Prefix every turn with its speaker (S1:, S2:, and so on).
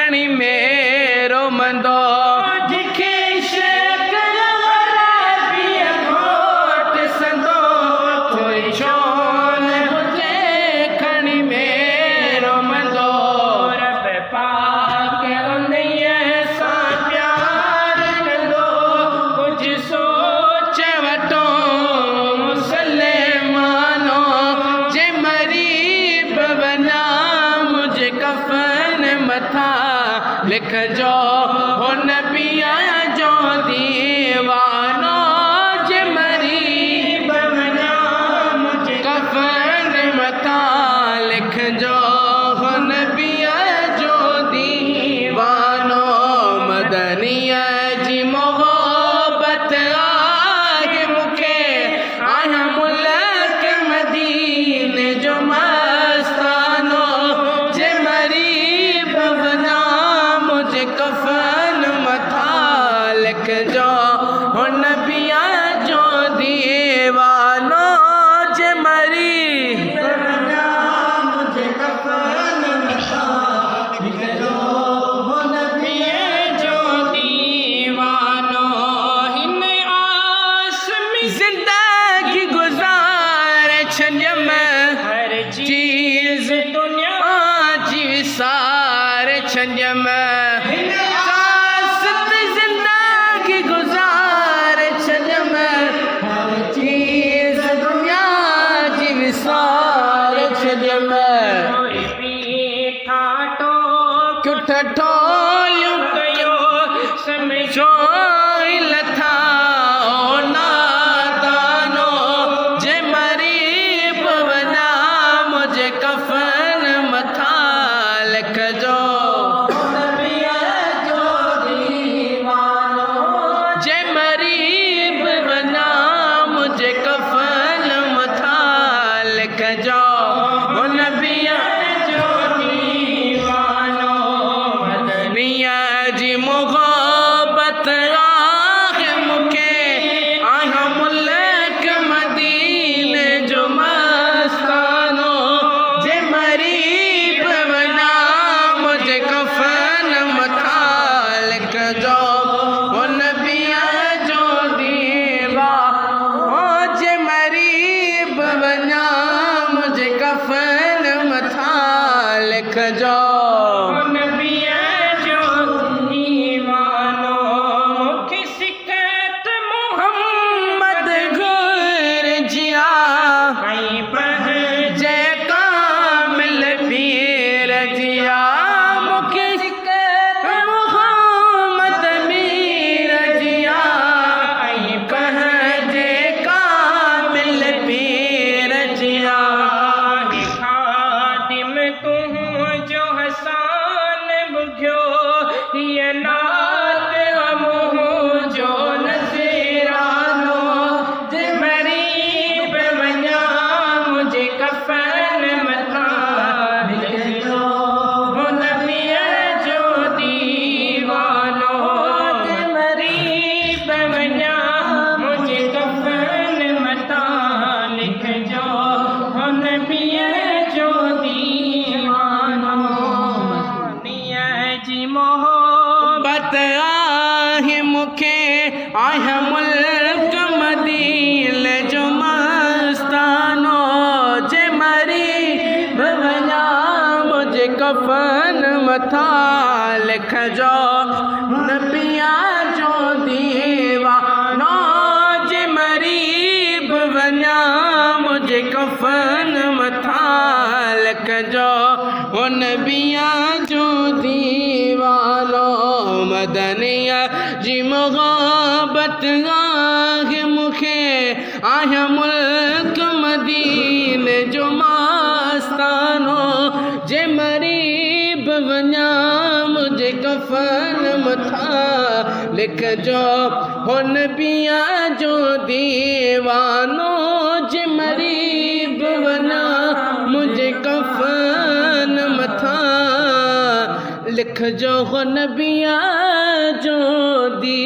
S1: खणी मेरो मंदो जिखे शकल पिया घोट संदो कोई छोन मुझे खणी मेरो मंदो रब पाक उन्हीअ सां प्यार कंदो कुछ सोच वठो मुसलमानो जे मरी बवना मुझे कफन मथा लिख जो हुन पिया जो दीवानो जे मरी बवना मुझे कफन मथा लिख जो हुन पिया जो दीवानो मदनिया जी मोहब्बत आहे मुखे आया मुल्क मदीने जो मस्तानो जे मरी बवना मुझे कफन मथा लिख जो हुन पिया जो दीवानो जे मरी बवना मुझे कफन मथा लिख जो हुन पिया जो दीवानो हिन आस में जिंदगी गुजार छंजम हर चीज दुनिया जी सार छंजम सासत जिंदगी गुजार छंजम हर चीज दुनिया जी सार छंजम ठाटो क्यों ठठो यूं कयो समझो लथा ओ नादानो जे मरी बवना मुझे कफन मथा लिख जो जे मरी बवना मुझे कफन मथा लिख जो हुन पिया जो दीवानो मदनिया जी मोहब्बत आहे मुखे आया मुल्क मदीने जो मस्तानो जे मरी बवना मुझे कफन मथा लिख जो हुन पिया जो दीवानो जे मरी बवना मुझे कफन मथा लिख जो हुन पिया जो दीवानो मुखे सिकत मोहम्मद गुर जिया कहीं पह जय कामिल पीर जिया मुखे सिकत मोहम्मद मीर जिया कहीं पह जय कामिल पीर जिया खातिम तू जो हसान बुझो ये नात हम जो नज़ीरानो जे मरी बवना मुझे कफन मथा लिख जो हुन पिया जो दीवानो जे मरी बवना मुझे कफन मथा लिख जो हुन पिया जो दीवानो मदनिया जी मोहब्बत आहे मुखे आया मुल्क मदीने जो मस्तानो जे मरी बवना मुझे कफन मथा लिख जो हुन पिया जो दीवानो जे मरी बवना मुझे कफन मथा लिख जो हुन पिया जो दीवानो मदनिया जी मोहब्बत आहे मुखे आया मुल्क मदीने जो मस्तानो जे मरी बवना मुझे कफन मथा लिख जो हुन पिया जो दीवानो जे मरी बवना मुझे कफन मथा लिख जो हुन पिया जो दी